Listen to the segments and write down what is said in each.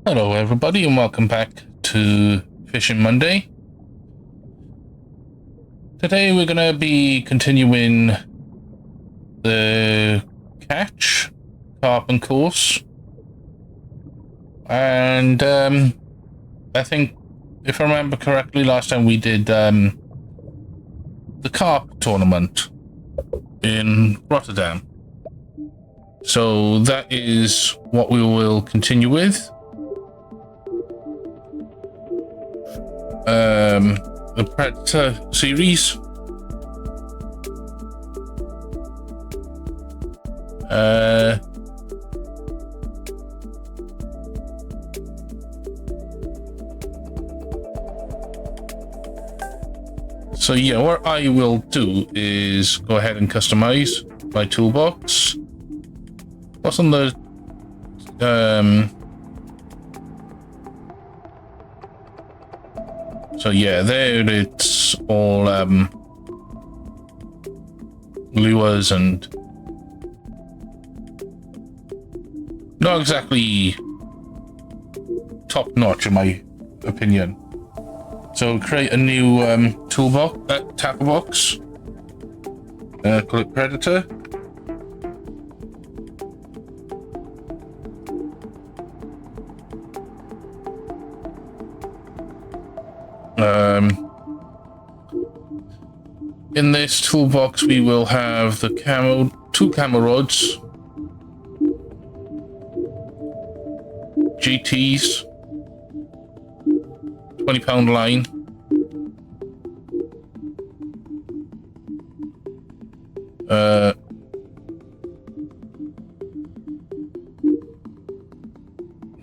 Hello everybody and welcome back to Fishing Monday. Today we're going to be continuing the catch, Carp and Coarse. And I think, if I remember correctly, last time we did the Carp tournament in Rotterdam. So that is what we will continue with. The Predator series. So yeah, what I will do is go ahead and customize my toolbox. What's on the so yeah, there it's all lures and not exactly top notch in my opinion. So create a new toolbox, tackle box. Call it Predator. In this toolbox we will have the two camo rods, GTs, 20-pound line,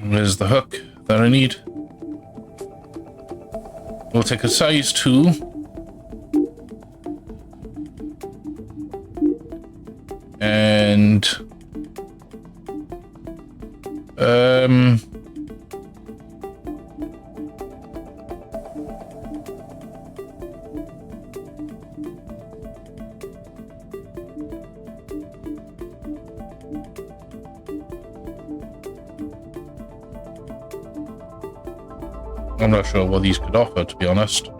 there's the hook that I need. We'll take a size 2 and I'm not sure what these could offer, to be honest.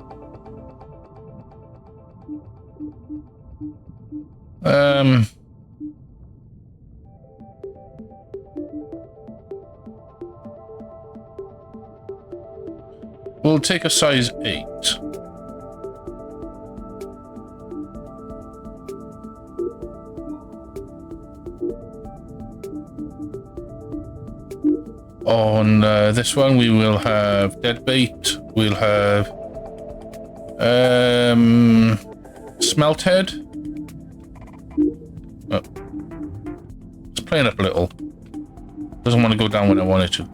We'll take a size 8. On this one we will have deadbait, we'll have smelt head. Oh. It's playing up a little. Doesn't want to go down when I want it to.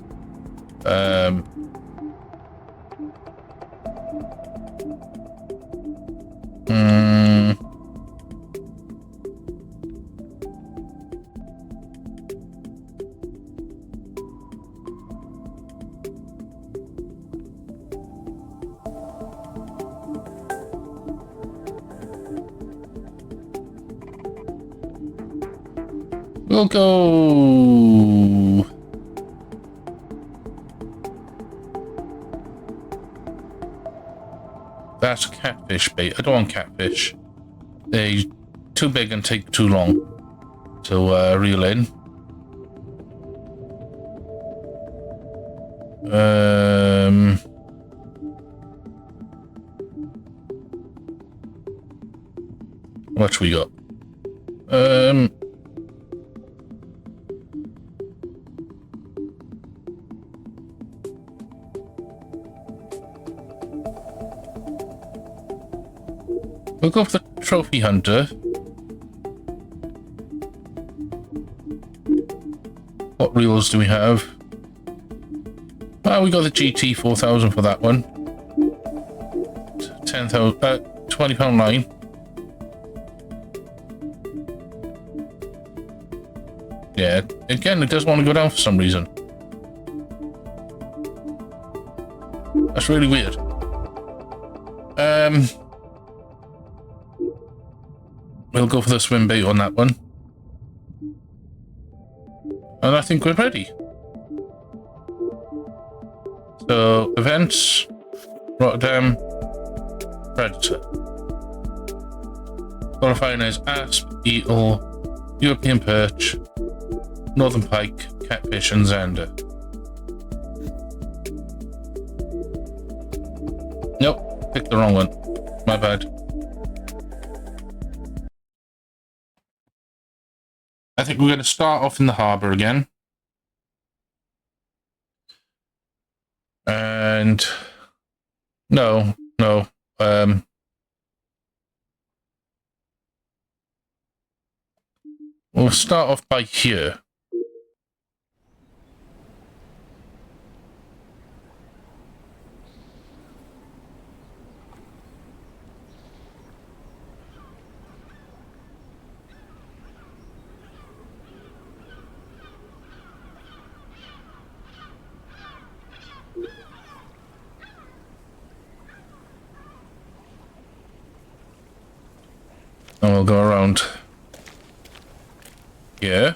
We'll go. That's catfish bait. I don't want catfish. They're too big and take too long to reel in. What we got? We'll go for the trophy hunter. What reels do we have? We got the GT 4000 for that one. 10,000, 20-pound line. Yeah, again, it doesn't want to go down for some reason. That's really weird. We'll go for the swim bait on that one. And I think we're ready. So, events, Rotterdam, Predator. Qualifying as asp, eel, European perch, northern pike, catfish, and zander. Nope, picked the wrong one. My bad. I think we're going to start off in the harbour again. And... No. We'll start off by here. And we'll go around here.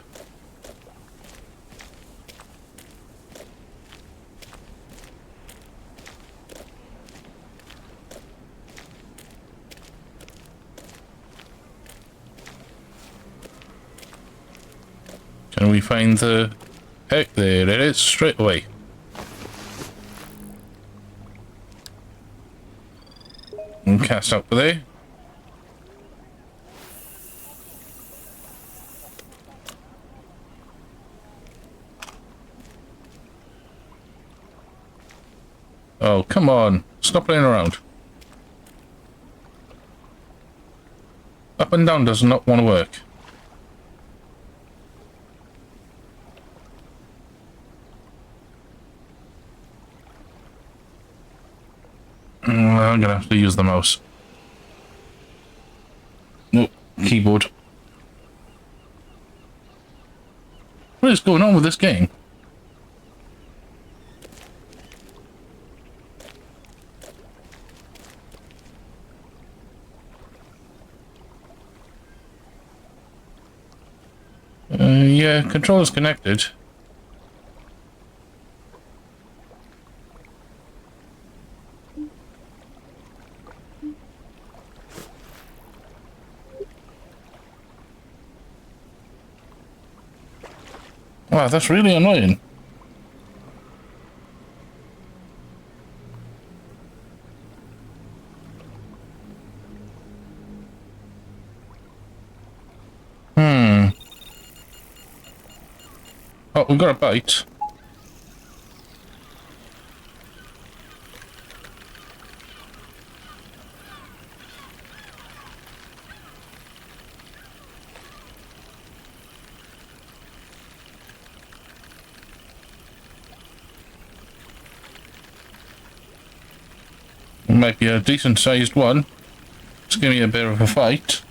Can we find the... Heck, there it is, straight away. And cast out for there. Oh, come on. Stop playing around. Up and down does not want to work. I'm gonna have to use the mouse. Nope, keyboard. What is going on with this game? Yeah, controller's connected. Wow, that's really annoying. Oh, we've got a bite. Might be a decent sized one. Just give me a bit of a fight.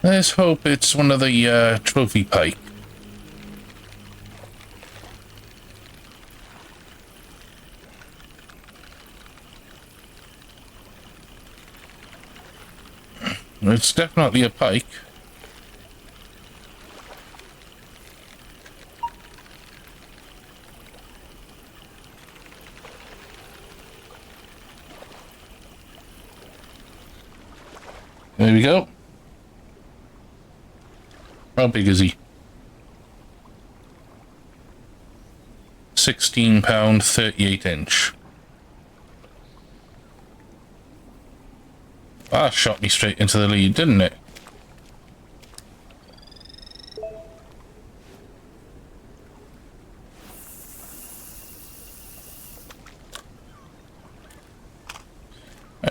Let's hope it's one of the trophy pike. It's definitely a pike. There we go. How big is he? 16 pound, 38 inch. That shot me straight into the lead, didn't it?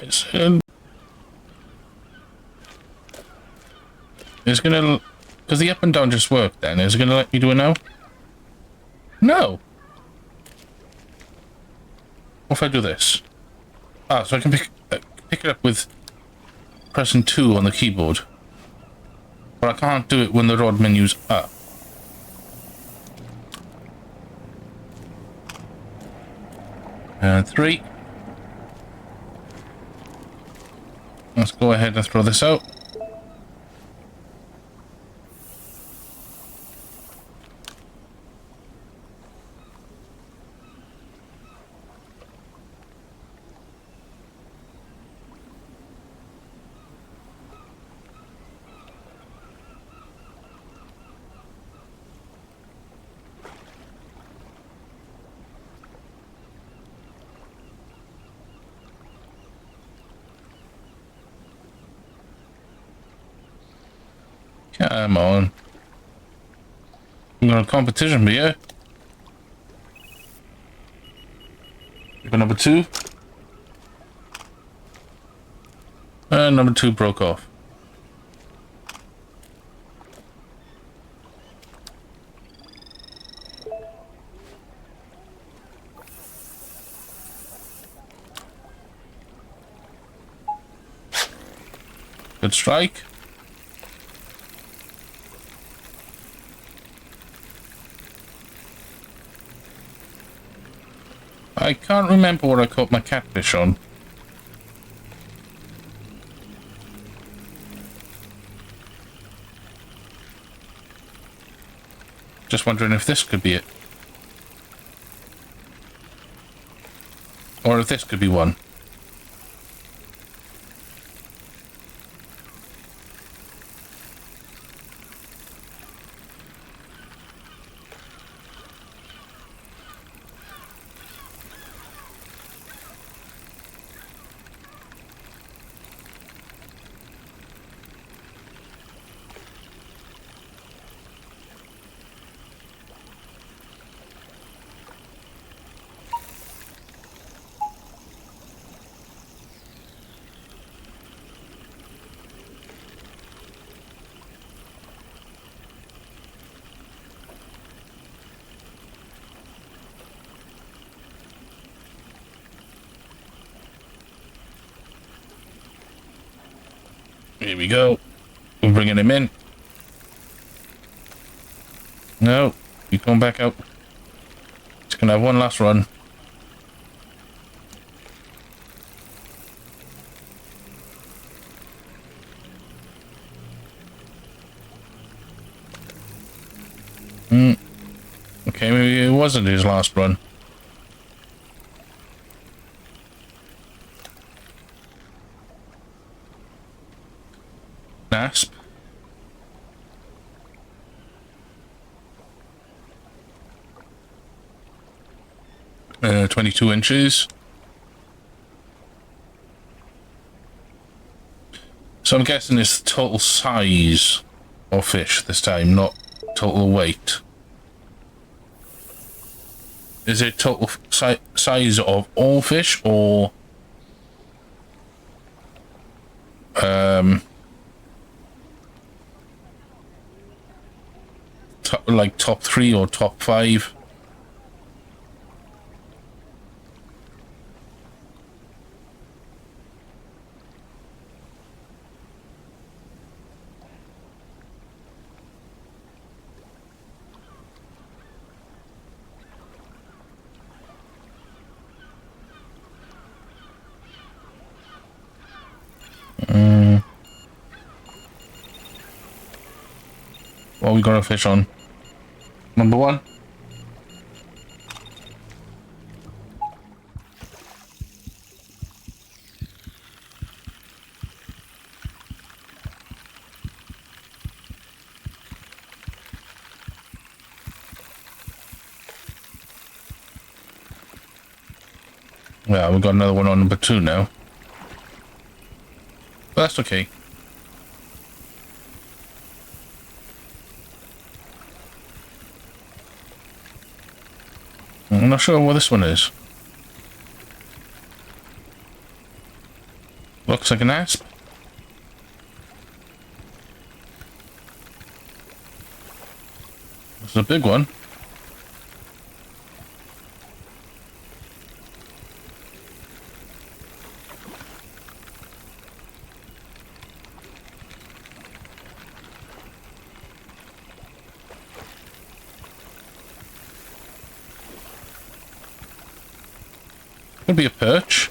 It's gonna... Because the up and down just worked then. Is it gonna let me do it now? No! What if I do this? Ah, so I can pick it up with pressing 2 on the keyboard. But I can't do it when the rod menu's up. And 3. Let's go ahead and throw this out. Come on. I'm going to competition here. Number 2. And number 2 broke off. Good strike. I can't remember what I caught my catfish on. Just wondering if this could be it. Or if this could be one. Here we go. We're bringing him in. No, you're going back out. Just gonna have one last run. Okay, maybe it wasn't his last run. Nasp. 22 inches. So I'm guessing it's the total size of fish this time, not total weight. Is it total size of all fish, or like top 3 or top 5? What we got a fish on? Number 1. Yeah, we've got another one on number 2 now. But that's okay. I'm not sure what this one is. Looks like an asp. This is a big one. Could be a perch.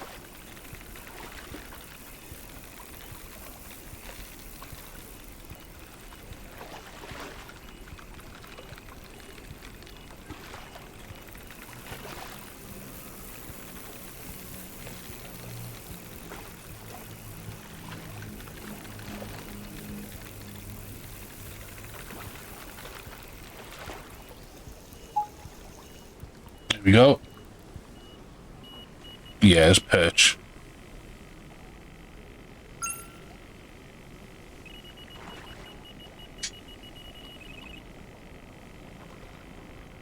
There we go. Yeah, it's perch.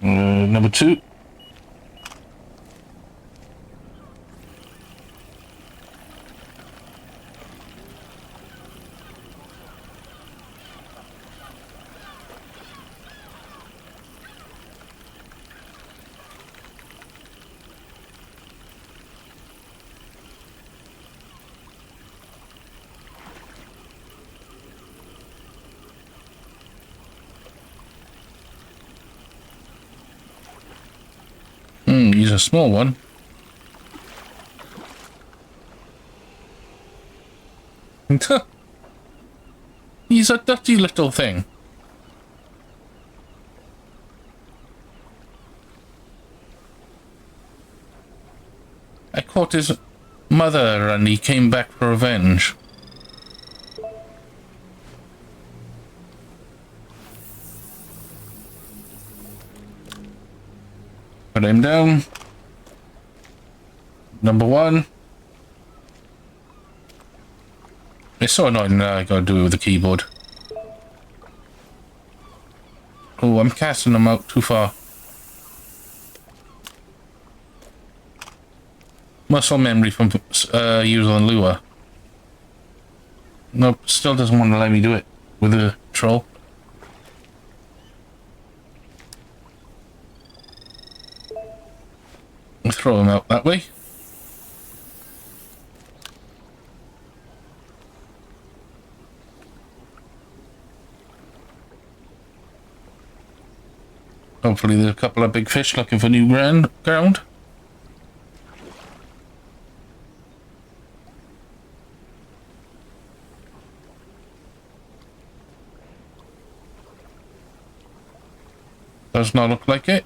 Number 2. He's a small one. He's a dirty little thing. I caught his mother and he came back for revenge. Put him down. Number 1. It's so annoying that I gotta do it with the keyboard. Oh, I'm casting them out too far. Muscle memory from using lure. Nope, still doesn't want to let me do it with the troll. I'll throw him out that way. Hopefully there's a couple of big fish looking for new ground. Does not look like it.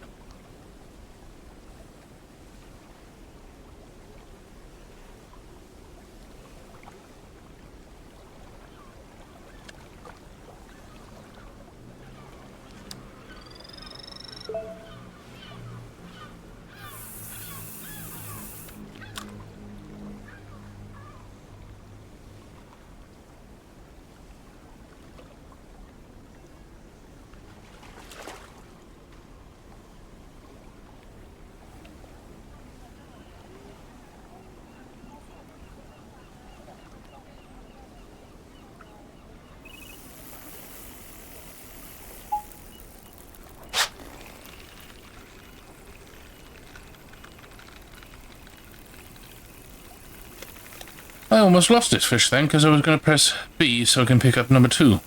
I almost lost this fish then because I was going to press B so I can pick up number 2.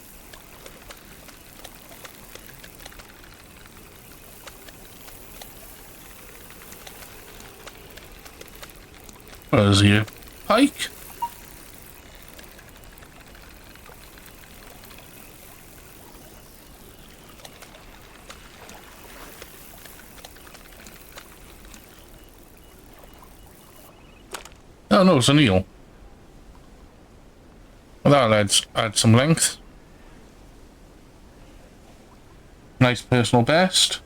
What is he? A pike? Oh no, it's an eel. Well, that'll add some length. Nice personal best.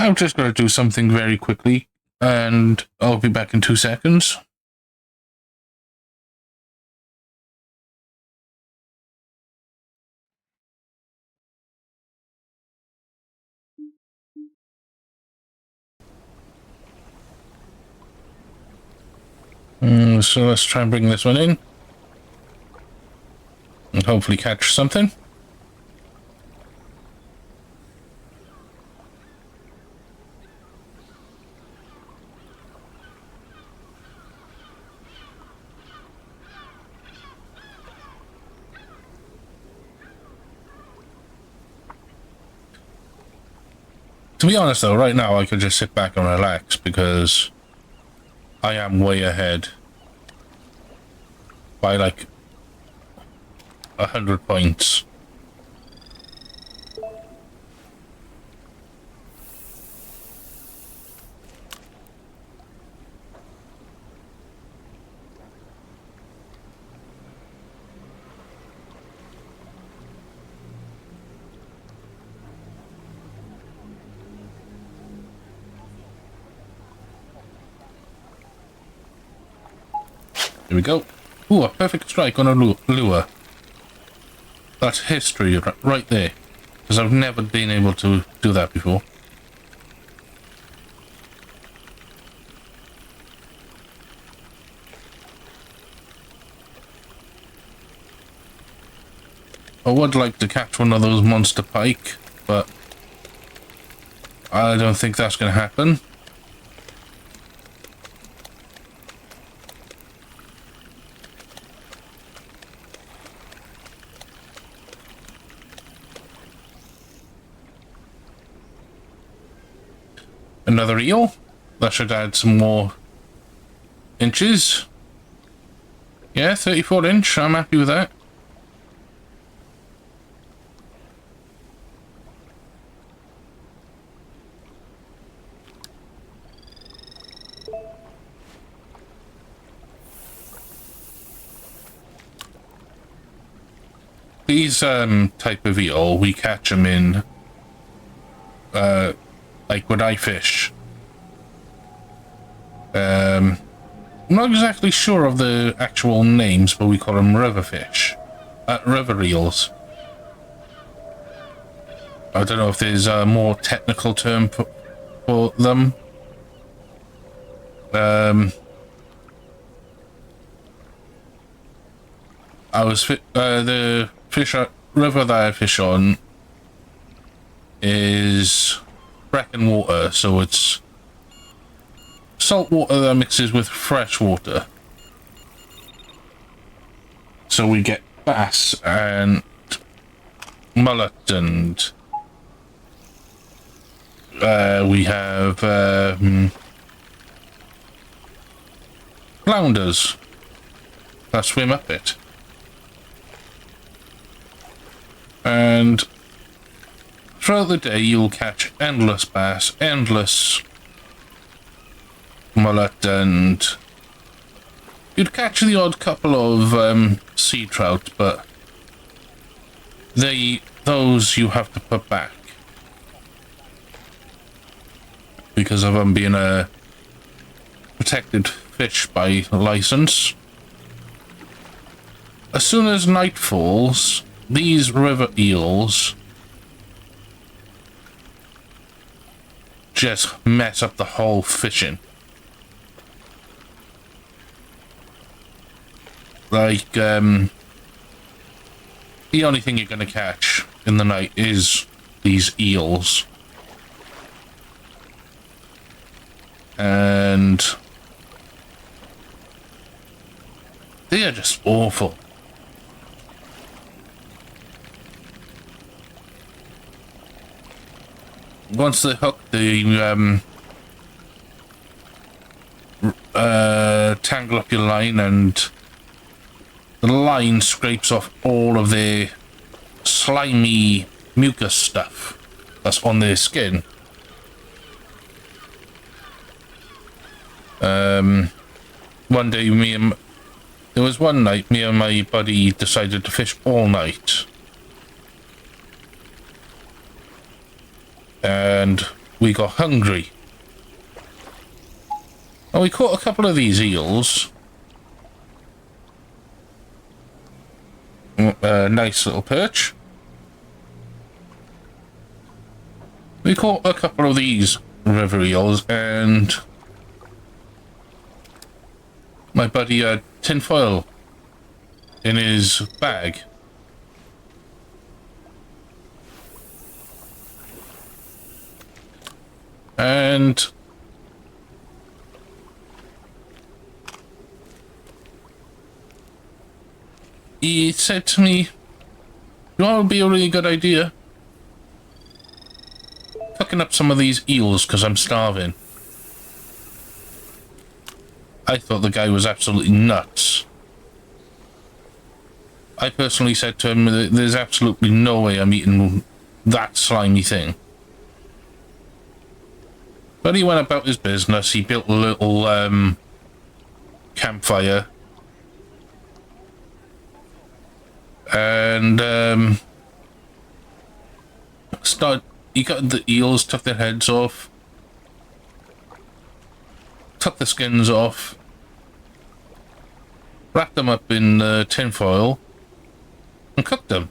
I'm just going to do something very quickly, and I'll be back in 2 seconds. So let's try and bring this one in. And hopefully catch something. To be honest though, right now I could just sit back and relax because I am way ahead by like 100 points. Here we go. Ooh, a perfect strike on a lure. That's history right there. Because I've never been able to do that before. I would like to catch one of those monster pike, but I don't think that's going to happen. Another eel. That should add some more inches. Yeah, 34 inch. I'm happy with that. These type of eel, we catch them in like when I fish. I'm not exactly sure of the actual names, but we call them river fish. River eels. I don't know if there's a more technical term for them. The river that I fish on is Brecon water, so it's salt water that mixes with fresh water. So we get bass and mullet, and we have flounders that swim up it. And throughout the day you'll catch endless bass, endless mullet, and you'd catch the odd couple of sea trout, but those you have to put back because of them being a protected fish by license. As soon as night falls, these river eels just mess up the whole fishing. Like, the only thing you're going to catch in the night is these eels. And they are just awful. Once they hook, they tangle up your line, and the line scrapes off all of the slimy mucus stuff that's on their skin. One day there was one night me and my buddy decided to fish all night. And we got hungry. And we caught a couple of these eels. Nice little perch. We caught a couple of these river eels, and my buddy had tinfoil in his bag. And he said to me, "You know, it would be a really good idea cooking up some of these eels because I'm starving." I thought the guy was absolutely nuts. I personally said to him, there's absolutely no way I'm eating that slimy thing. But he went about his business. He built a little campfire. And he got the eels, took their heads off, took the skins off, wrapped them up in tin foil, and cooked them.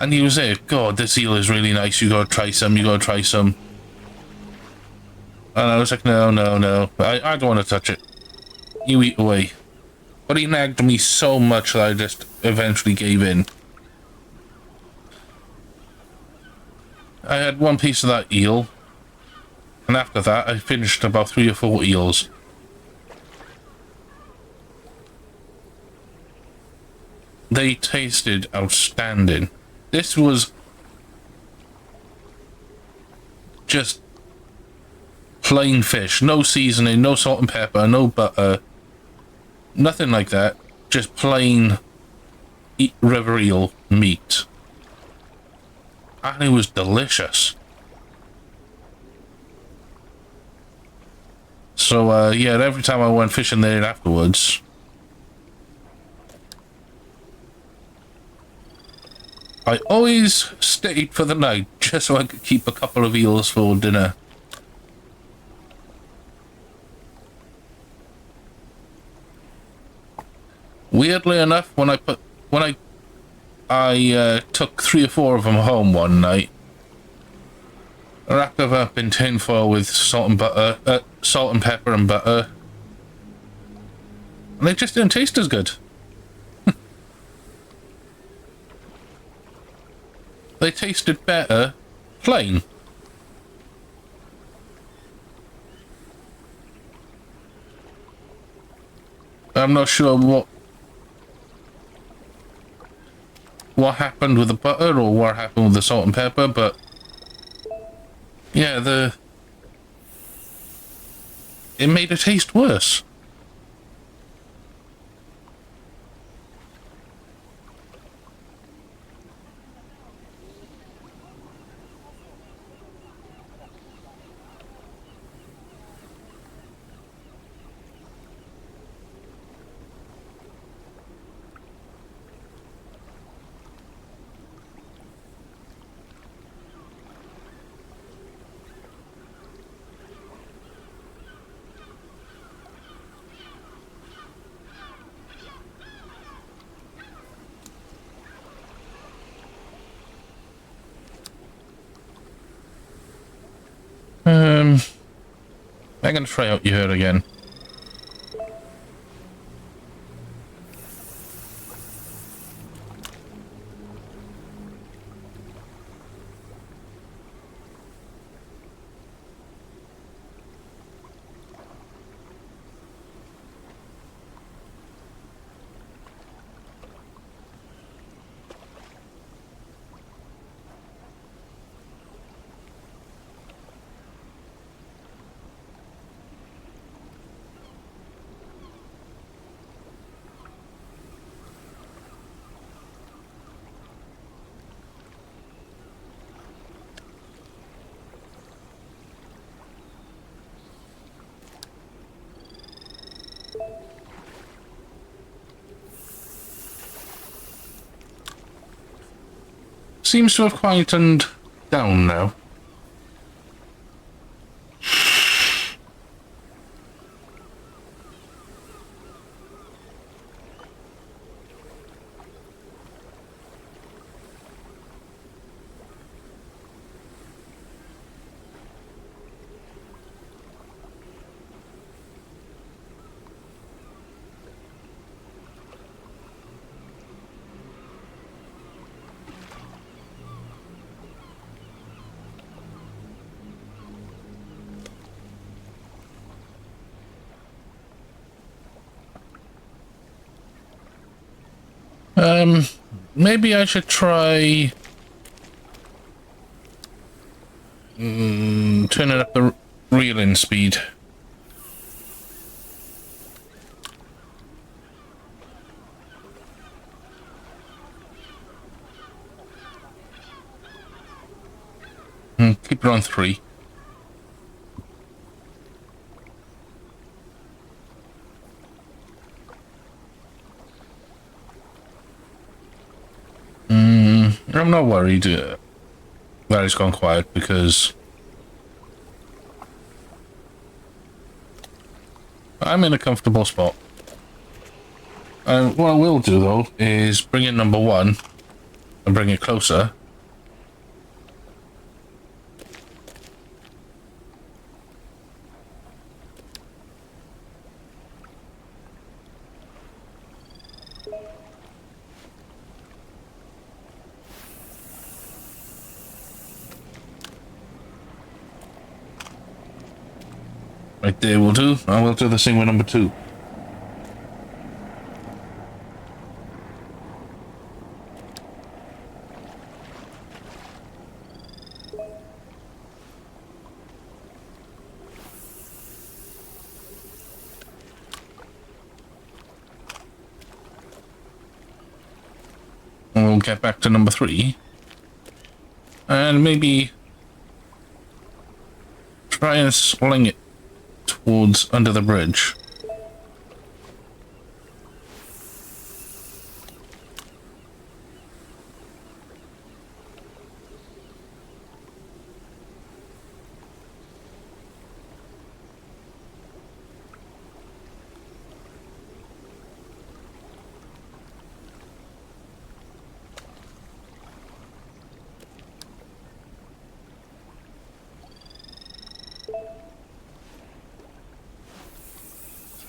And he was there, "God, this eel is really nice, you gotta try some, you gotta try some." And I was like, no, I don't want to touch it. You eat away. But he nagged me so much that I just eventually gave in. I had one piece of that eel, and after that I finished about 3 or 4 eels. They tasted outstanding. This was just plain fish, no seasoning, no salt and pepper, no butter, nothing like that. Just plain river eel meat. And it was delicious. So, yeah, every time I went fishing there afterwards, I always stayed for the night just so I could keep a couple of eels for dinner. Weirdly enough, when I took 3 or 4 of them home one night, wrapped them up in tin foil with salt and pepper and butter, and they just didn't taste as good. They tasted better plain. I'm not sure what happened with the butter or what happened with the salt and pepper, but yeah, it made it taste worse. I'm gonna try out your again. seems to have quietened down now. Maybe I should try turning up the reeling speed. Keep it on 3. I'm not worried that it's gone quiet because I'm in a comfortable spot. What I will do though is bring in number 1 and bring it closer. Right there will do. I will do the same with number 2. And we'll get back to number 3. And maybe try and sling it towards under the bridge.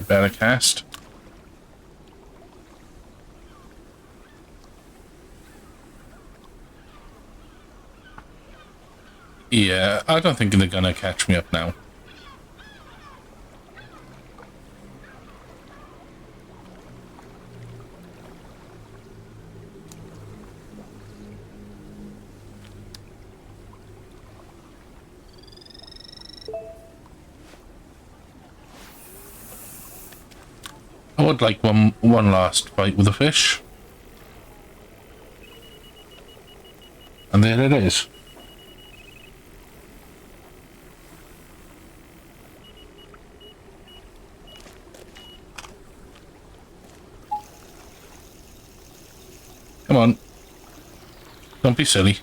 Better cast. Yeah, I don't think they're gonna catch me up now. I would like one last bite with a fish. And there it is. Come on. Don't be silly.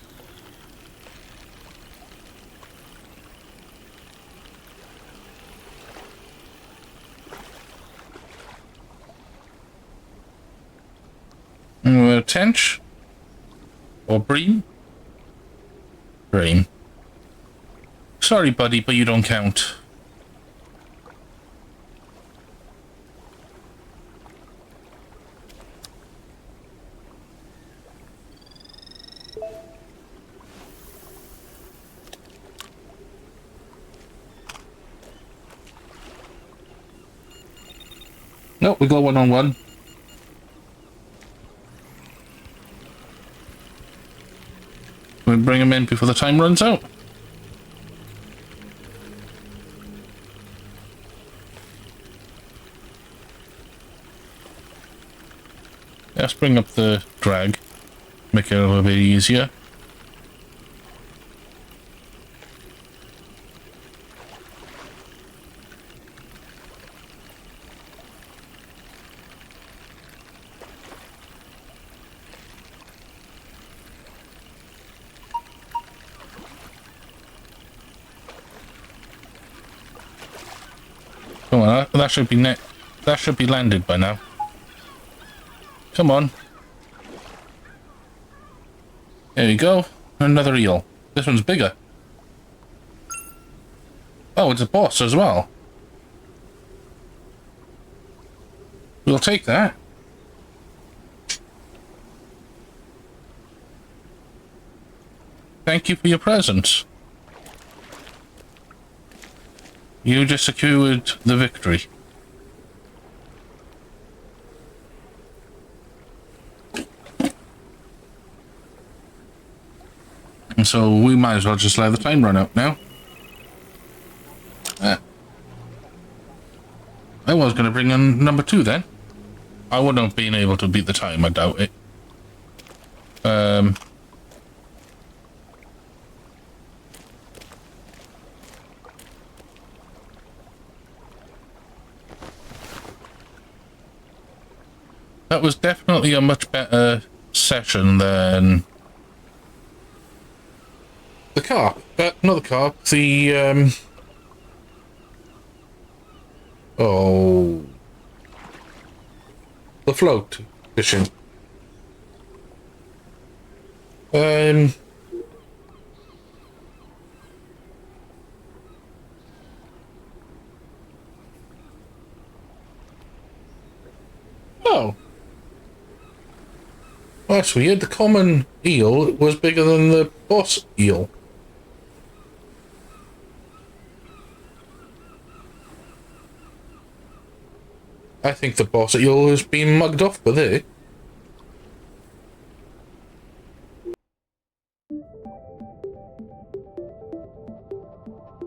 Tench? Or bream? Bream. Sorry, buddy, but you don't count. Nope, we go 1-on-1. We bring him in before the time runs out. Let's bring up the drag. Make it a little bit easier. Well, that should be that should be landed by now. Come on. There you go. Another eel. This one's bigger. Oh, it's a boss as well. We'll take that. Thank you for your presence. You just secured the victory. And so we might as well just let the time run out now. I was going to bring in number 2 then. I wouldn't have been able to beat the time, I doubt it. That was definitely a much better session than the Carp. Not the Carp, the oh, the float fishing. Oh. Well, that's weird. The common eel was bigger than the boss eel. I think the boss eel has been mugged off by there.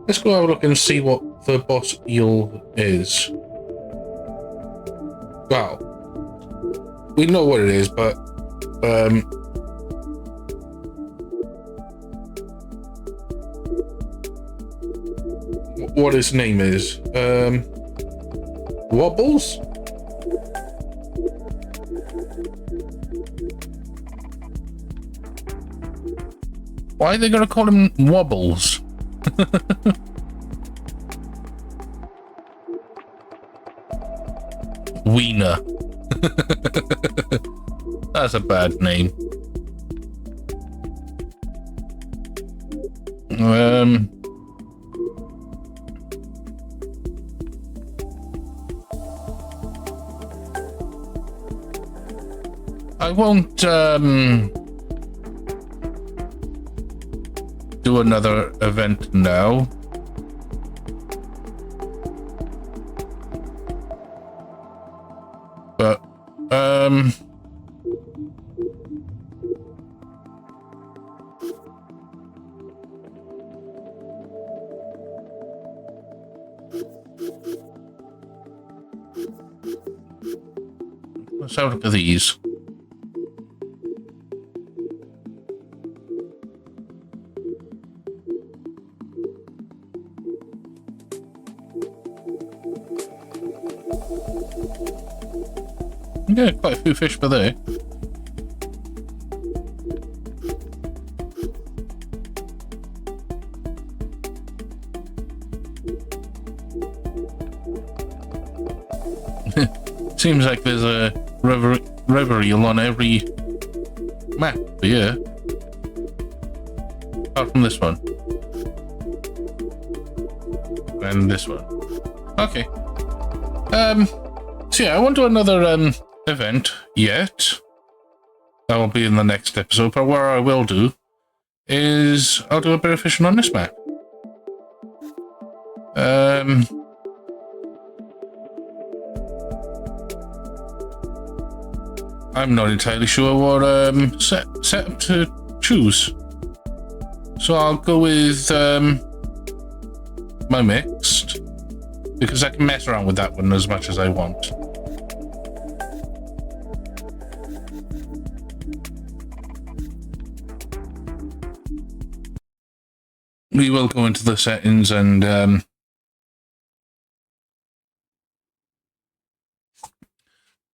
Let's go have a look and see what the boss eel is. Well, we know what it is, but what his name is? Wobbles? Why are they gonna call him Wobbles? Wiener. That's a bad name. I won't do another event now. But let's have a look at these. Yeah, quite a few fish for there. Seems like there's a river eel on every map here. Apart from this one. And this one. Okay. So yeah, I won't do another event yet. That will be in the next episode, but what I will do is I'll do a bit of fishing on this map. I'm not entirely sure what setup to choose. So I'll go with my mixed, because I can mess around with that one as much as I want. We will go into the settings and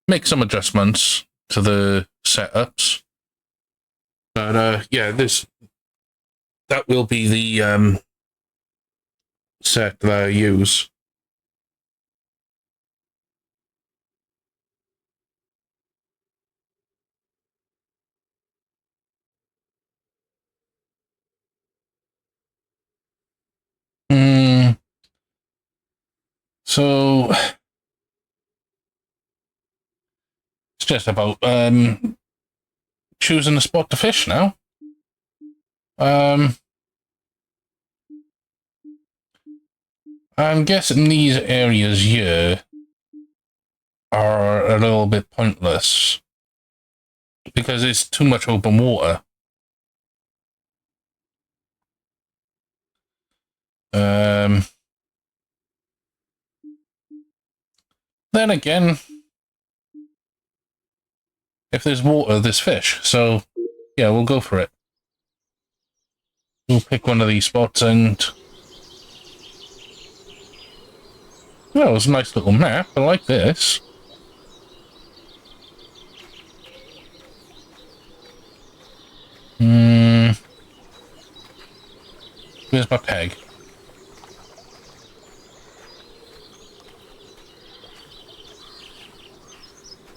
make some adjustments to the setups. But yeah, that will be the set that I use. So it's just about choosing a spot to fish now. I'm guessing these areas here are a little bit pointless because it's too much open water. Then again, if there's water, there's fish. So, yeah, we'll go for it. We'll pick one of these spots and... Well, it's a nice little map. I like this. Where's my peg?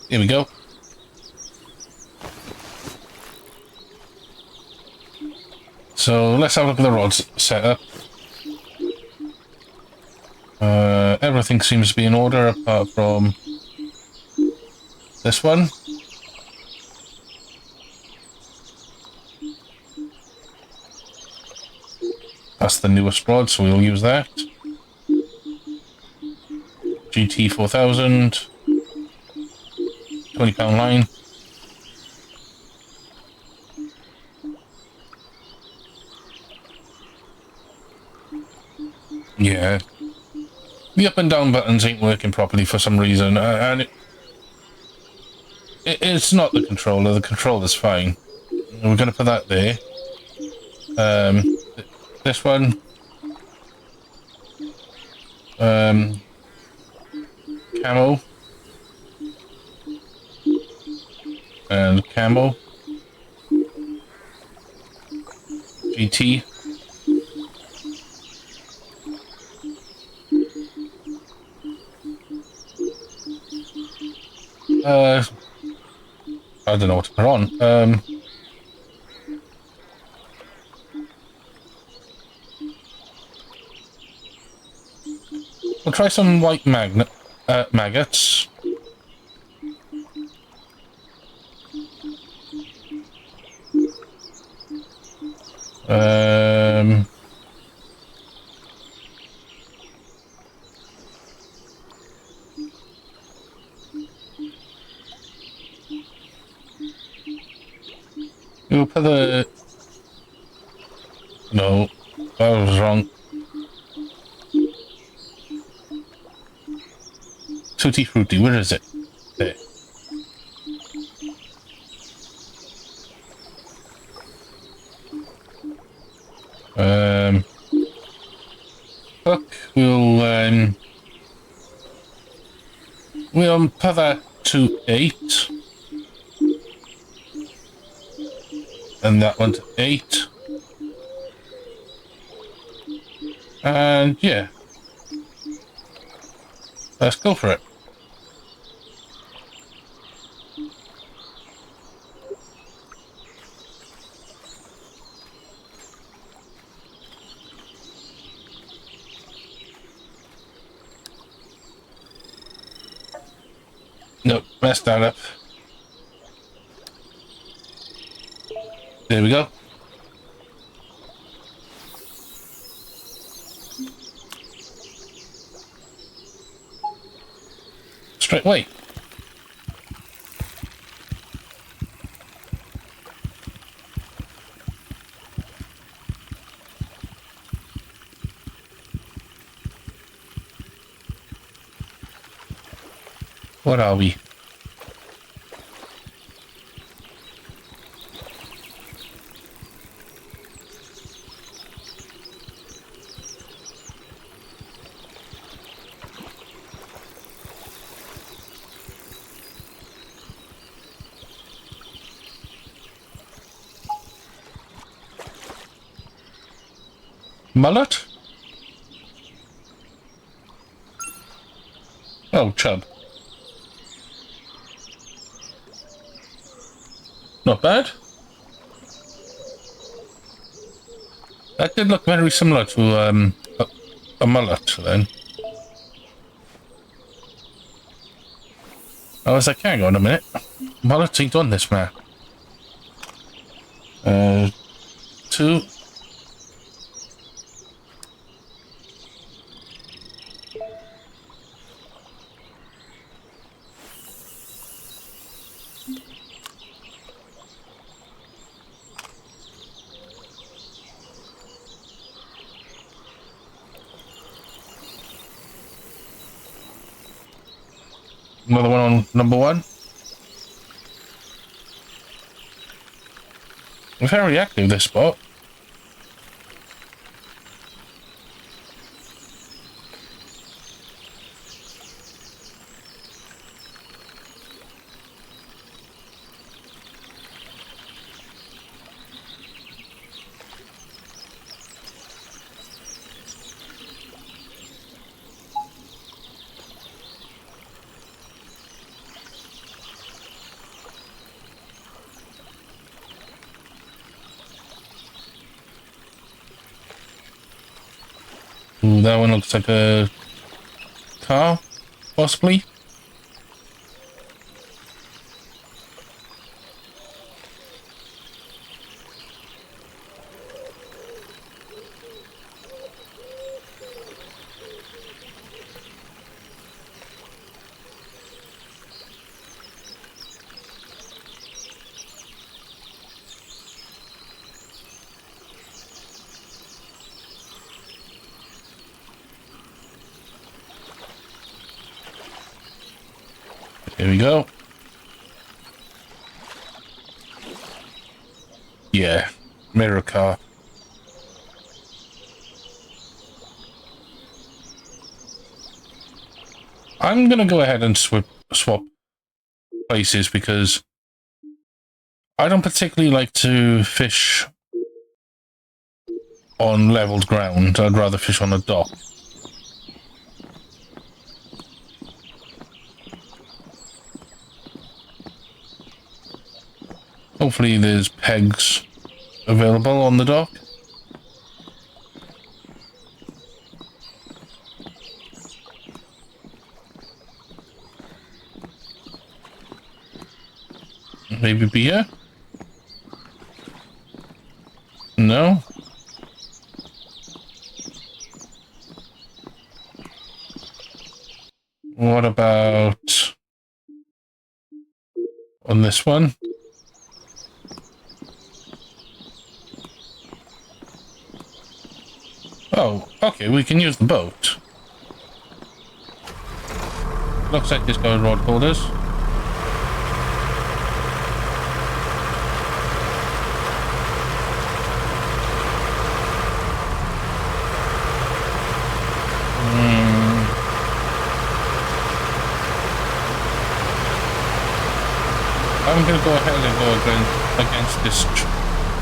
Here we go. So let's have a look at the rods setup. Everything seems to be in order apart from this one. That's the newest rod, so we'll use that. GT 4000. £20 line. Yeah. The up and down buttons ain't working properly for some reason, and it's not the controller. The controller's fine. We're going to put that there. This one. Camo. And camo. GT. I don't know what to put on. We'll try some white maggots. We'll put the... No, that was wrong. Tutti Frutti, where is it? There. Hook, we'll put that to 8. And that one to 8. And yeah. Let's go for it. Nope, messed that up. There we go. Straight away. What are we? Mullet? Oh, chub. Not bad. That did look very similar to a mullet then. I was like, hang on a minute. Well, let's see on this map. 2. Another one on number 1. Very active, this spot. Ooh, that one looks like a car, possibly. Here we go. Yeah, mirror car. I'm gonna go ahead and swap places because I don't particularly like to fish on leveled ground. I'd rather fish on a dock. Hopefully there's pegs available on the dock. Maybe beer? No? What about on this one? Oh, okay, we can use the boat. Looks like it's got rod holders. I'm going to go ahead and go against this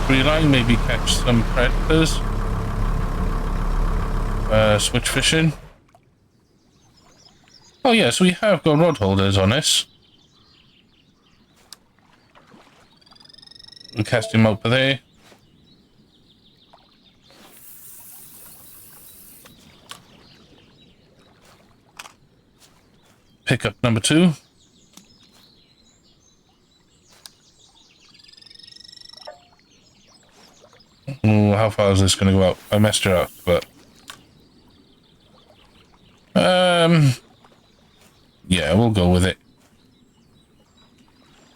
tree line, maybe catch some predators. Switch fishing. Oh yes, we have got rod holders on this. We'll cast him over there. Pick up number 2. Ooh, how far is this going to go out? I messed her up, but... yeah, we'll go with it.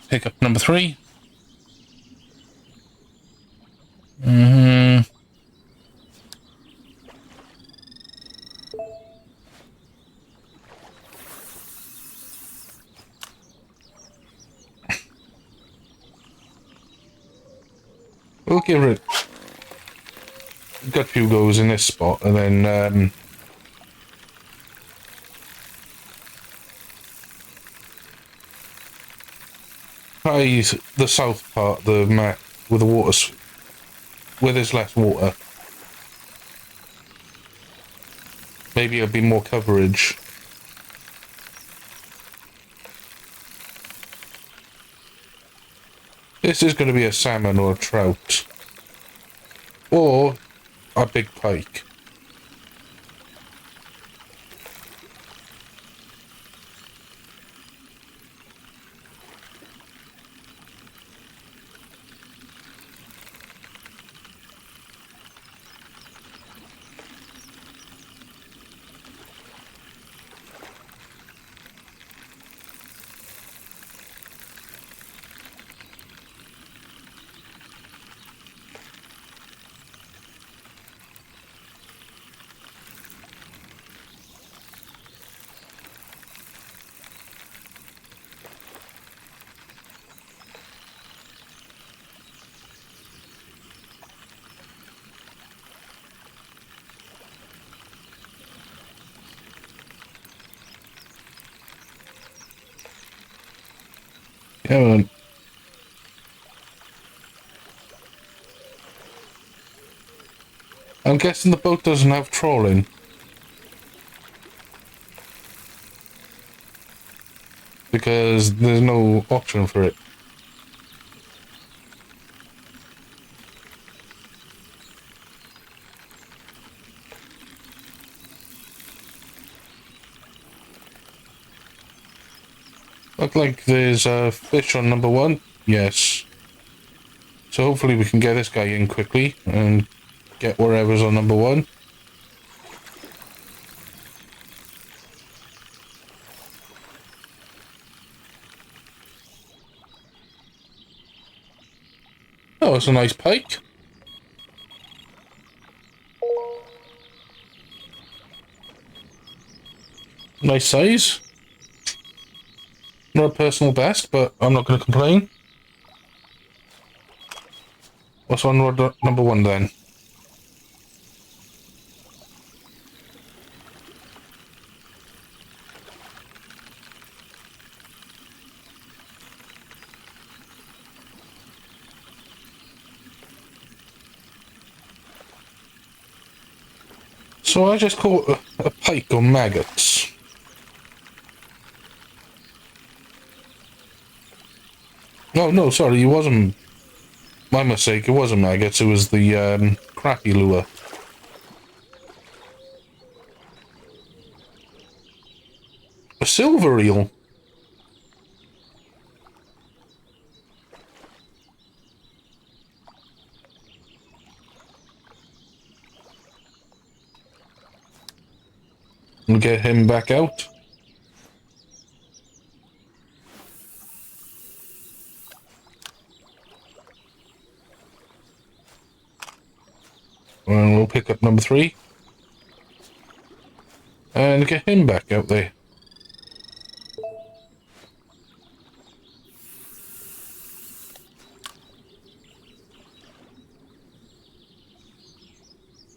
Pick up number 3. We'll give it a good few goes in this spot, and then try the south part of the map with the water, where there's less water. Maybe it'll be more coverage. This is going to be a salmon or a trout. Or a big pike. Come on. I'm guessing the boat doesn't have trawling. Because there's no option for it. Look like there's a fish on number 1. Yes. So hopefully we can get this guy in quickly and get wherever's on number 1. Oh, it's a nice pike. Nice size. Not a personal best, but I'm not going to complain. What's on rod number 1 then? So I just caught a pike on maggots. Oh, no, sorry, it wasn't... My mistake, it wasn't maggots, it was the crappie lure. A silver eel? We'll get him back out. And we'll pick up number 3. And get him back out there.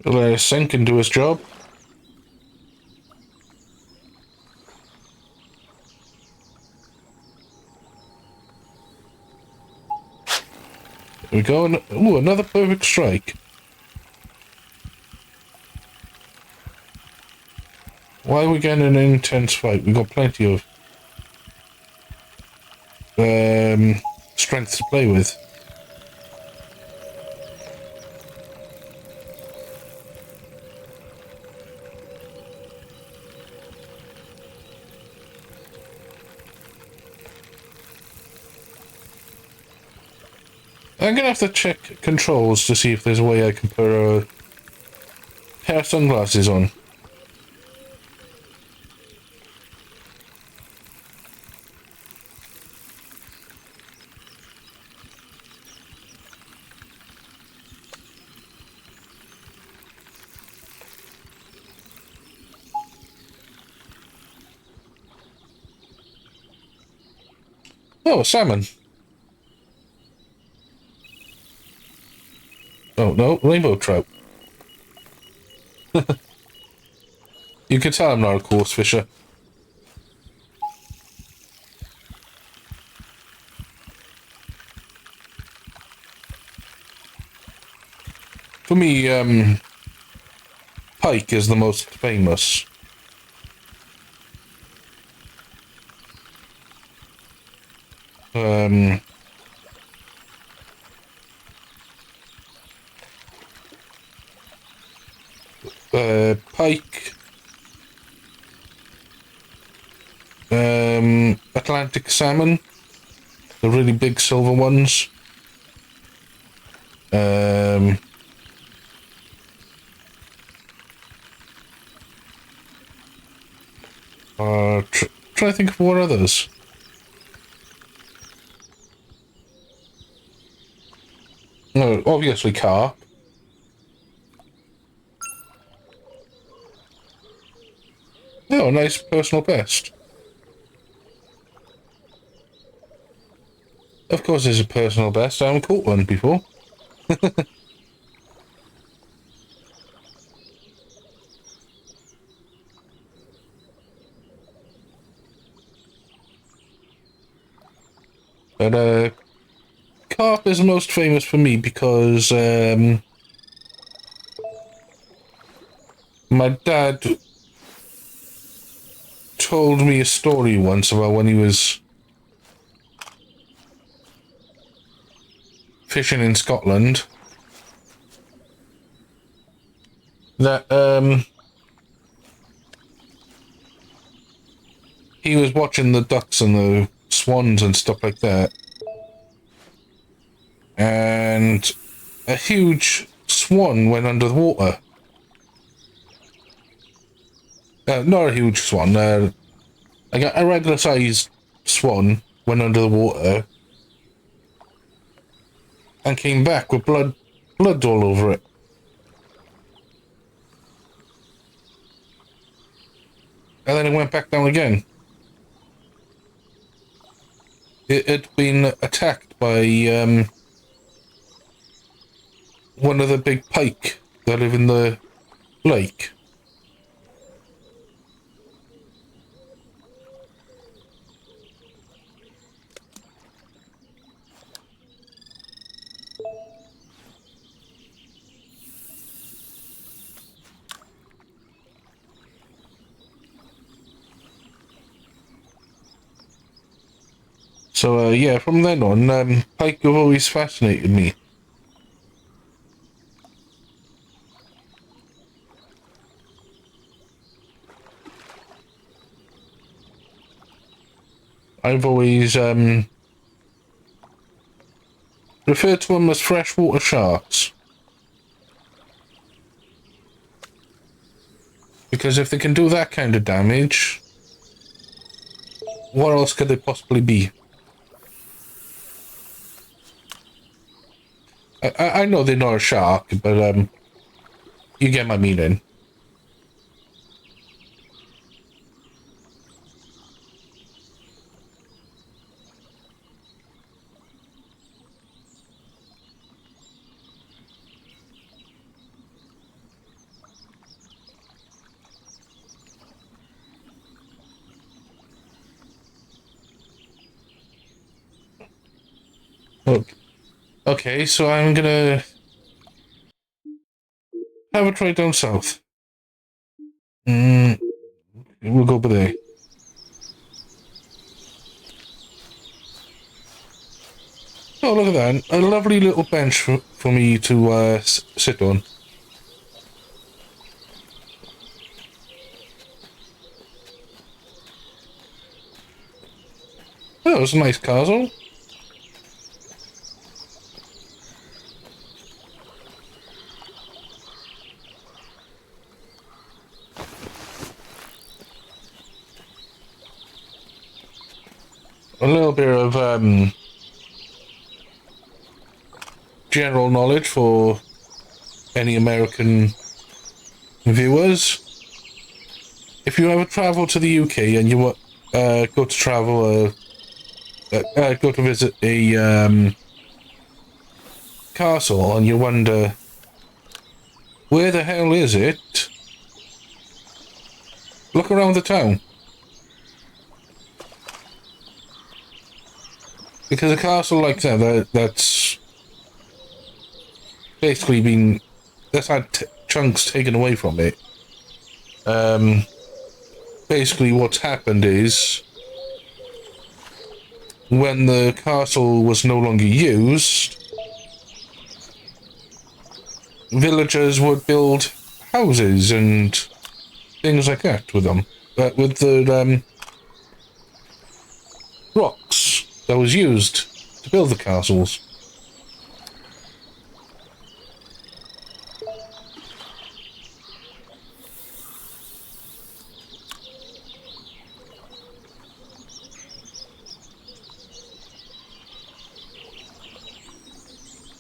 Let us sink and do his job. There we go. Ooh, another perfect strike. Why are we getting an intense fight? We've got plenty of strength to play with. I'm gonna have to check controls to see if there's a way I can put a pair of sunglasses on. Oh, salmon. Oh, no, rainbow trout. You can tell I'm not a coarse fisher. For me, pike is the most famous. Pike, Atlantic salmon, the really big silver ones. Try to think of what others. No, obviously carp. Oh, nice personal best. Of course there's a personal best. I haven't caught one before. But Carp is most famous for me because my dad told me a story once about when he was fishing in Scotland. That he was watching the ducks and the swans and stuff like that, and a huge swan went under the water. Not a huge swan. Like a regular sized swan went under the water and came back with blood all over it. And then it went back down again. It had been attacked by one of the big pike that live in the lake. So, yeah, from then on, pike have always fascinated me. I've always referred to them as freshwater sharks. Because if they can do that kind of damage, what else could they possibly be? I know they're not a shark, but you get my meaning. Okay, so I'm gonna have a try down south. We'll go over there. Oh, look at that. A lovely little bench for me to sit on. Oh, it's a nice castle. A little bit of general knowledge for any American viewers. If you ever travel to the UK and you go to visit a castle and you wonder where the hell is it, look around the town. Because a castle like that's basically been, that's had chunks taken away from it. Basically what's happened is when the castle was no longer used, villagers would build houses and things like that with them. With the rocks that was used to build the castles.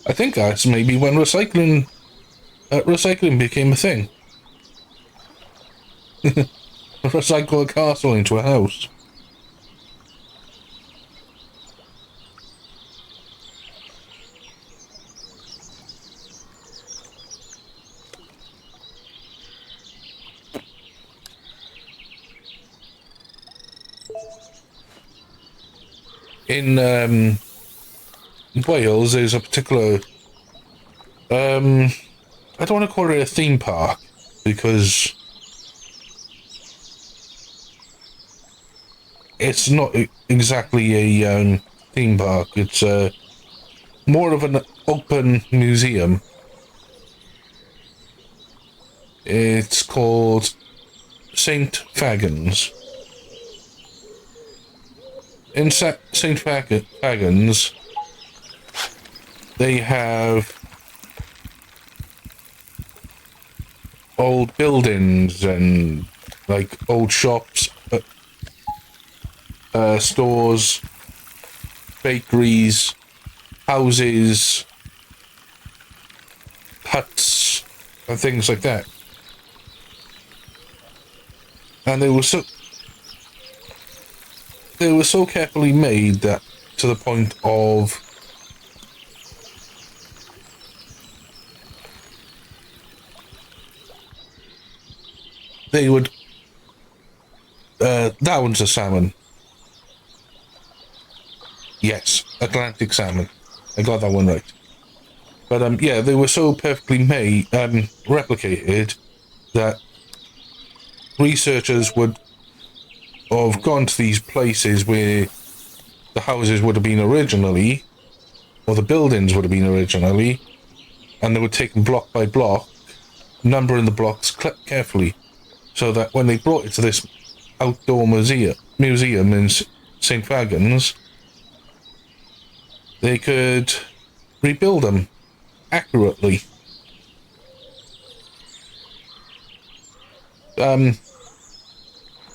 I think that's maybe when recycling became a thing. Recycle a castle into a house. In Wales, there's a particular I don't want to call it a theme park because it's not exactly a theme park. It's more of an open museum. It's called St. Fagans. In St. Fagans, they have old buildings and like old shops, stores, bakeries, houses, huts, and things like that. And they were so carefully made that to the point of they would that one's a salmon. Yes, Atlantic salmon. I got that one right. But yeah, they were so perfectly made, replicated, that researchers would have gone to these places where the houses would have been originally, or the buildings would have been originally, and they were taken block by block, numbering the blocks carefully, so that when they brought it to this outdoor museum in St. Fagans, they could rebuild them accurately.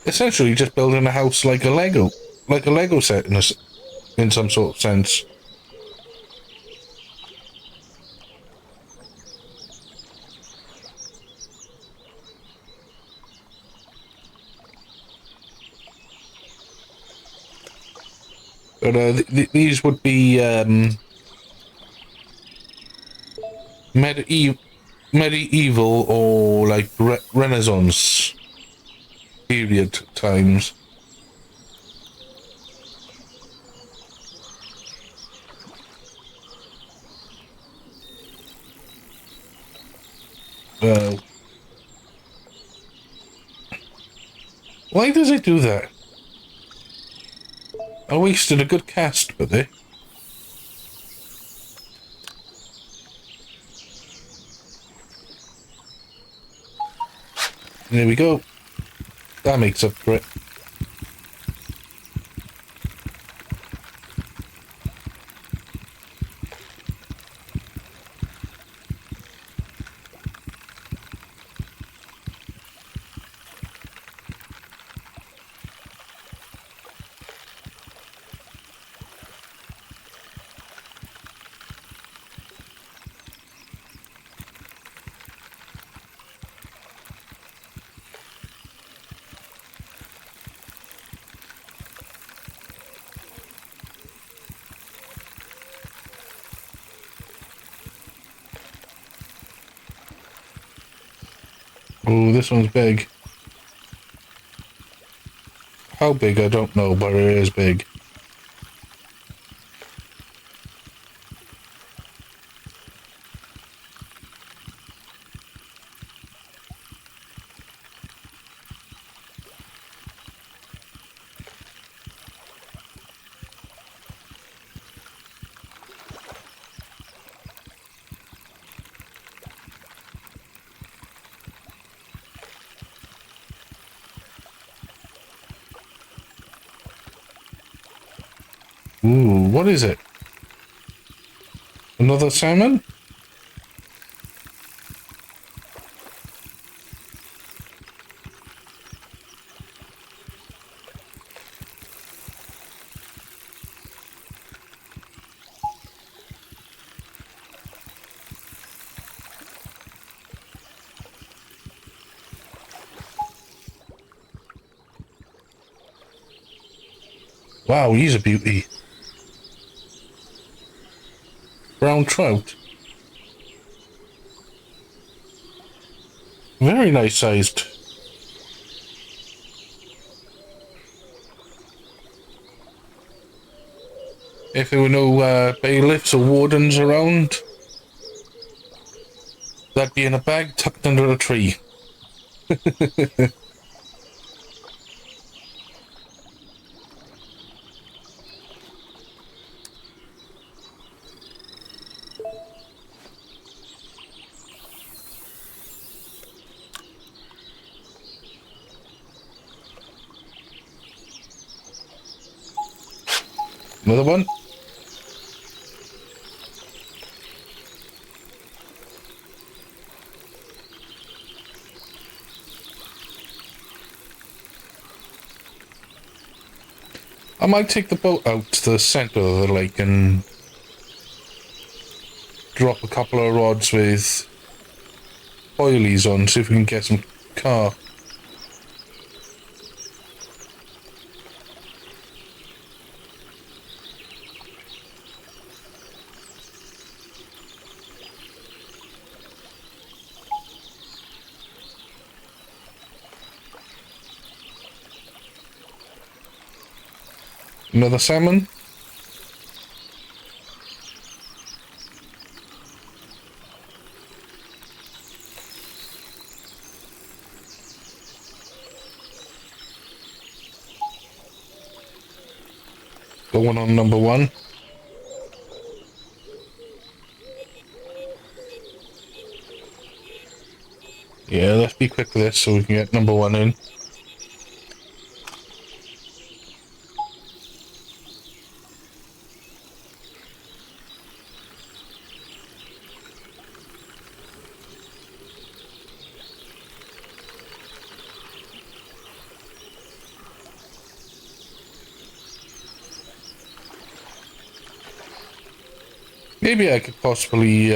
Essentially just building a house like a Lego set in some sort of sense. But these would be medieval or like Renaissance period times. Why does it do that? I wasted a good cast with it. There we go. That makes up for it. Oh, this one's big. How big, I don't know, but it is big. Ooh, what is it? Another salmon? Wow, he's a beauty. Brown trout. Very nice sized. If there were no bailiffs or wardens around, that'd be in a bag tucked under a tree. Another one. I might take the boat out to the centre of the lake and drop a couple of rods with oilies on, see if we can get some carp. Another salmon. Going on number one. Yeah, let's be quick with this so we can get number one in. Maybe I could possibly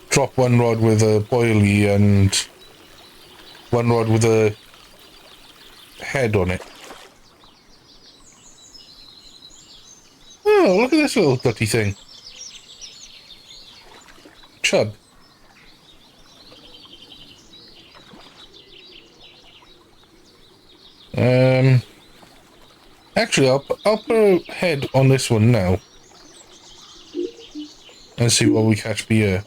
drop one rod with a boilie and one rod with a head on it. Oh, look at this little dirty thing. Chub. Actually, I'll put a head on this one now and see what we catch here.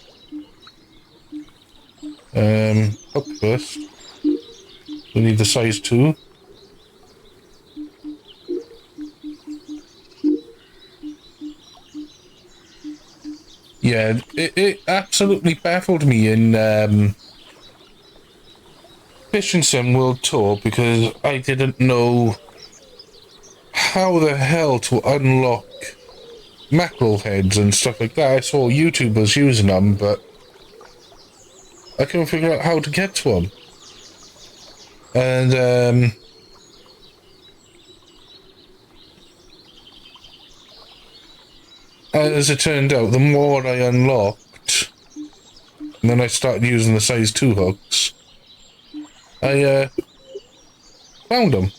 Hook first. We need the size 2. Yeah, it absolutely baffled me in Fishing Sim World Tour because I didn't know how the hell to unlock mackerel heads and stuff like that. I saw YouTubers using them, but I couldn't figure out how to get to them. And as it turned out, the more I unlocked, and then I started using the size 2 hooks, I found them.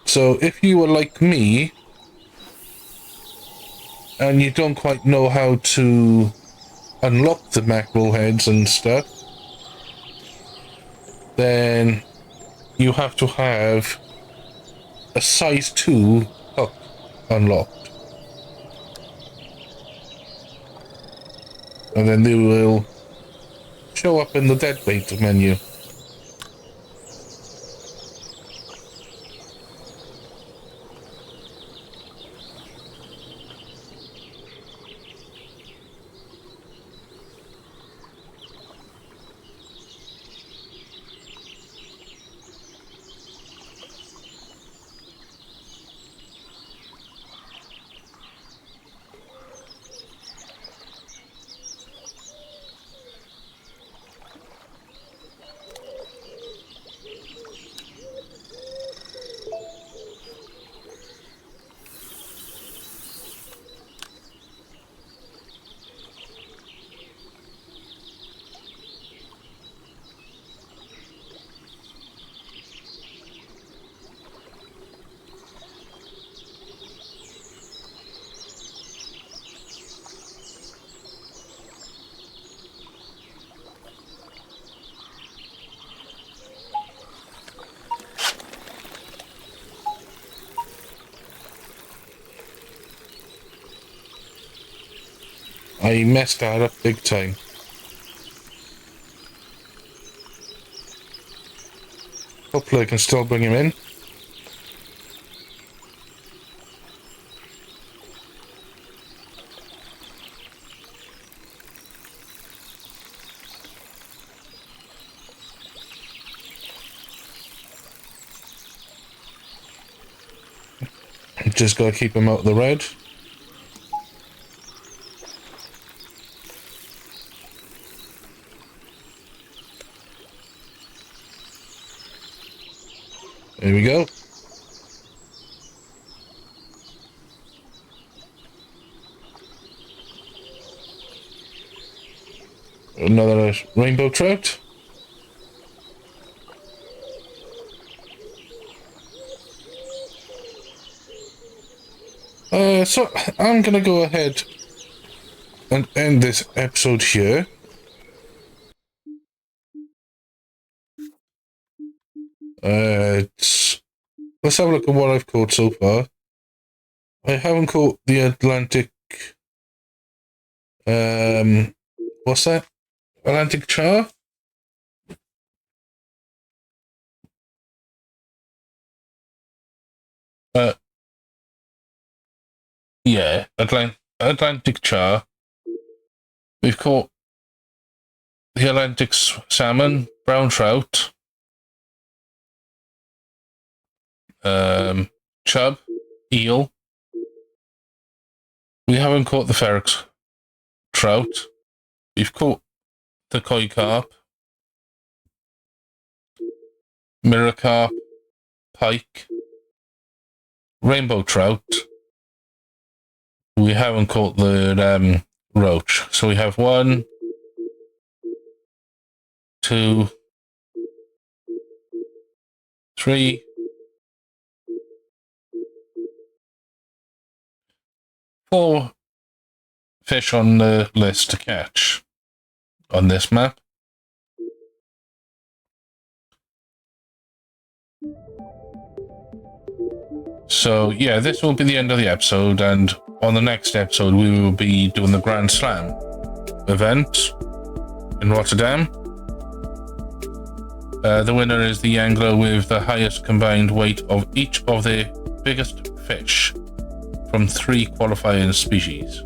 So if you were like me, and you don't quite know how to unlock the mackerel heads and stuff, then you have to have a size 2 hook unlocked. And then they will show up in the dead bait menu. I messed that up big time. Hopefully I can still bring him in. Just gotta keep him out of the red. There we go. Another rainbow trout. So I'm gonna go ahead and end this episode here. Let's have a look at what I've caught so far. I haven't caught the Atlantic. What's that? Atlantic char? Yeah, Atlantic char. We've caught the Atlantic salmon, brown trout, chub, eel. We haven't caught the ferret trout. We've caught the koi carp, mirror carp, pike, rainbow trout. We haven't caught the roach. So we have 1, 2, 3, 4 fish on the list to catch on this map. So yeah, this will be the end of the episode, and on the next episode we will be doing the Grand Slam event in Rotterdam. The winner is the angler with the highest combined weight of each of the biggest fish from 3 qualifying species.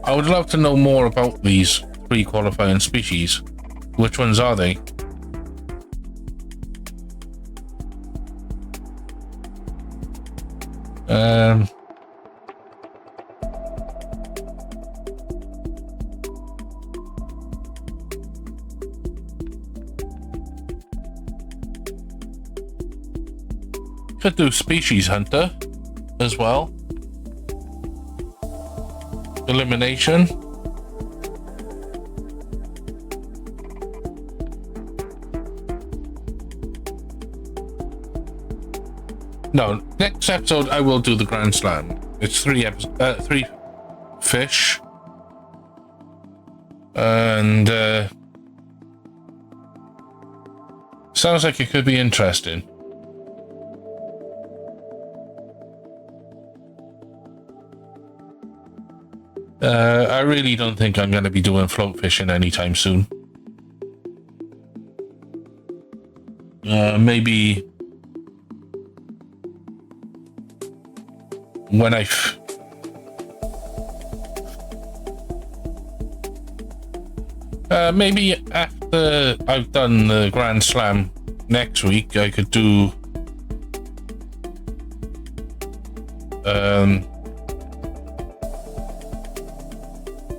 I would love to know more about these 3 qualifying species. Which ones are they? Could do species hunter as well. Elimination. No, next episode I will do the Grand Slam. It's 3 fish. And sounds like it could be interesting. I really don't think I'm going to be doing float fishing anytime soon. Maybe when maybe after I've done the Grand Slam next week, I could do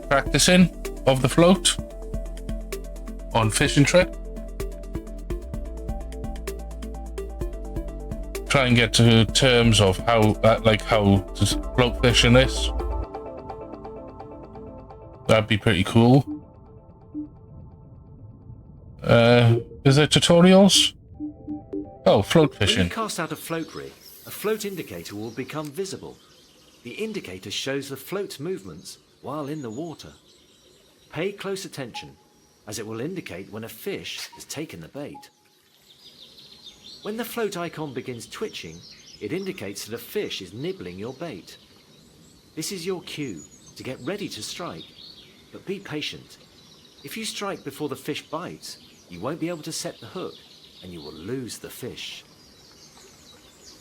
practicing of the float on fishing trip. Try and get to terms of how to float fish in this. That'd be pretty cool. Is there tutorials? Oh, float fishing. When you cast out a float rig, a float indicator will become visible. The indicator shows the float's movements while in the water. Pay close attention, as it will indicate when a fish has taken the bait. When the float icon begins twitching, it indicates that a fish is nibbling your bait. This is your cue to get ready to strike, but be patient. If you strike before the fish bites, you won't be able to set the hook and you will lose the fish.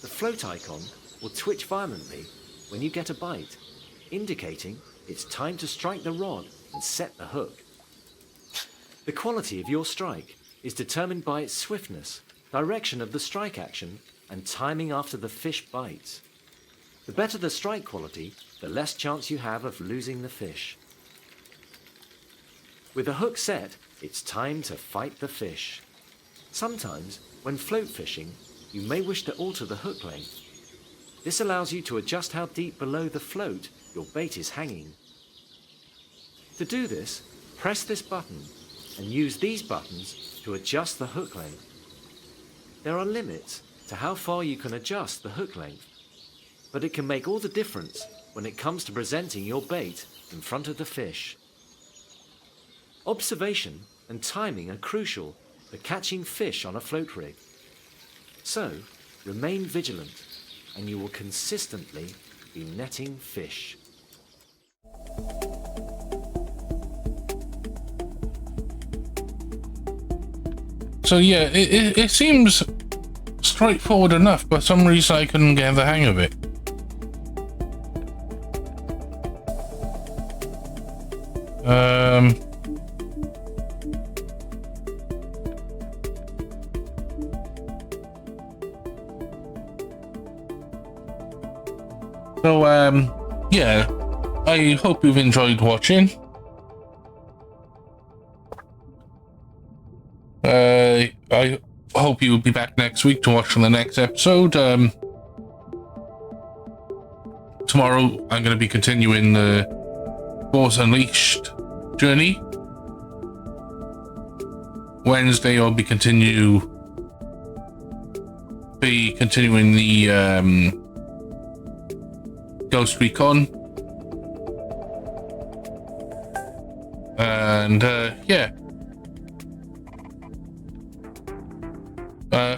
The float icon will twitch violently when you get a bite, indicating it's time to strike the rod and set the hook. The quality of your strike is determined by its swiftness, direction of the strike action, and timing after the fish bites. The better the strike quality, the less chance you have of losing the fish. With the hook set, it's time to fight the fish. Sometimes, when float fishing, you may wish to alter the hook length. This allows you to adjust how deep below the float your bait is hanging. To do this, press this button and use these buttons to adjust the hook length. There are limits to how far you can adjust the hook length, but it can make all the difference when it comes to presenting your bait in front of the fish. Observation and timing are crucial for catching fish on a float rig. So, remain vigilant and you will consistently be netting fish. So yeah, it seems straightforward enough, but for some reason I couldn't get the hang of it. Yeah, I hope you've enjoyed watching. I hope you'll be back next week to watch the next episode. Tomorrow I'm going to be continuing the Coarse Unleashed journey. Wednesday I'll be continuing the Ghost Recon. And yeah.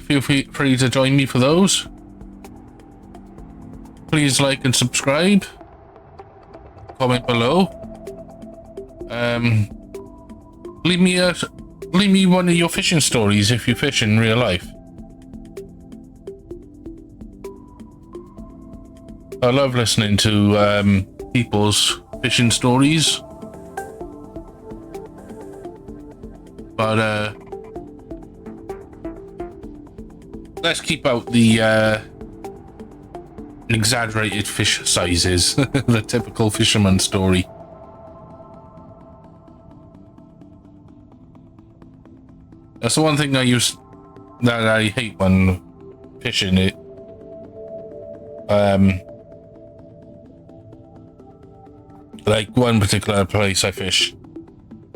Feel free to join me for those. Please like and subscribe. Comment below. Leave me one of your fishing stories if you fish in real life. I love listening to people's fishing stories. But let's keep out the exaggerated fish sizes, the typical fisherman story. That's the one thing that I hate when fishing it. Like one particular place I fish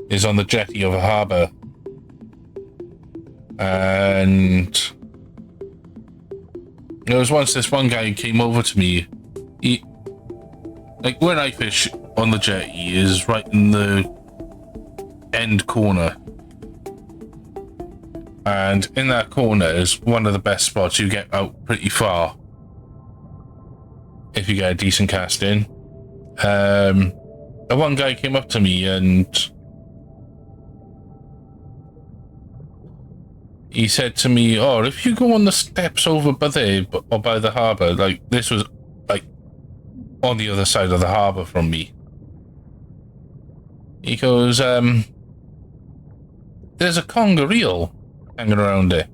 is on the jetty of a harbour, and there was once this one guy who came over to me. He, like when I fish on the jetty is right in the end corner, and in that corner is one of the best spots. You get out pretty far if you get a decent cast in. One guy came up to me and he said to me, "Oh, if you go on the steps over by there, or by the harbour," like this was like on the other side of the harbour from me. He goes, "There's a conger eel hanging around there.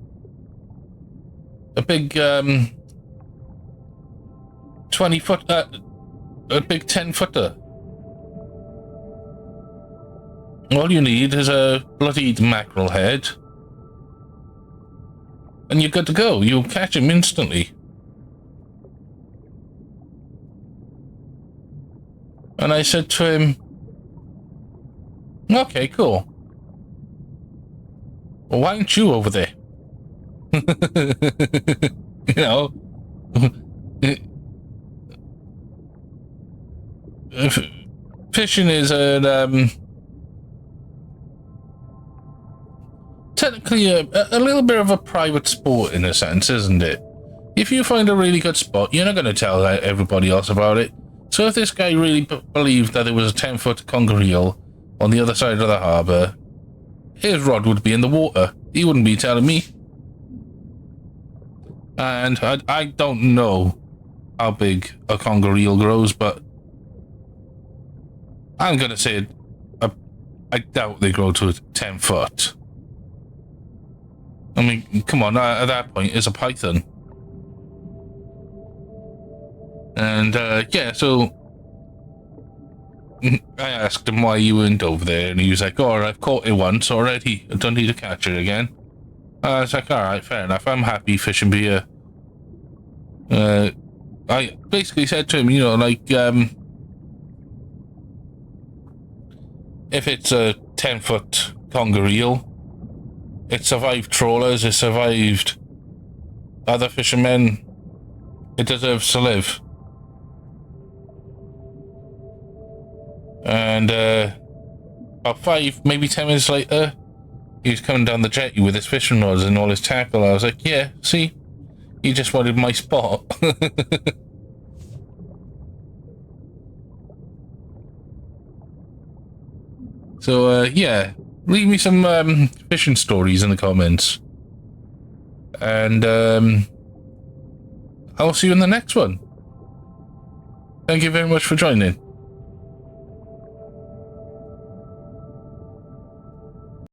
A big 20-foot, a big 10-footer. All you need is a bloodied mackerel head, and you're good to go. You'll catch him instantly." And I said to him, "Okay, cool. Well, why aren't you over there?" You know, fishing is technically a little bit of a private sport in a sense, isn't it? If you find a really good spot, you're not going to tell everybody else about it. So if this guy really believed that there was a 10-foot conger eel on the other side of the harbour, his rod would be in the water. He wouldn't be telling me. And I don't know how big a conger eel grows, but I'm going to say I doubt they grow to 10 foot. I mean, come on, at that point, it's a python. And, yeah, so I asked him why you weren't over there, and he was like, oh, I've caught it once already. I don't need to catch it again. I was like, alright, fair enough. I'm happy fishing beer. I basically said to him, you know, like, if it's a 10-foot conger eel, it survived trawlers, it survived other fishermen. It deserves to live. And about 5, maybe 10 minutes later, he was coming down the jetty with his fishing rods and all his tackle. I was like, yeah, see? He just wanted my spot. So, yeah, leave me some fishing stories in the comments. And I'll see you in the next one. Thank you very much for joining.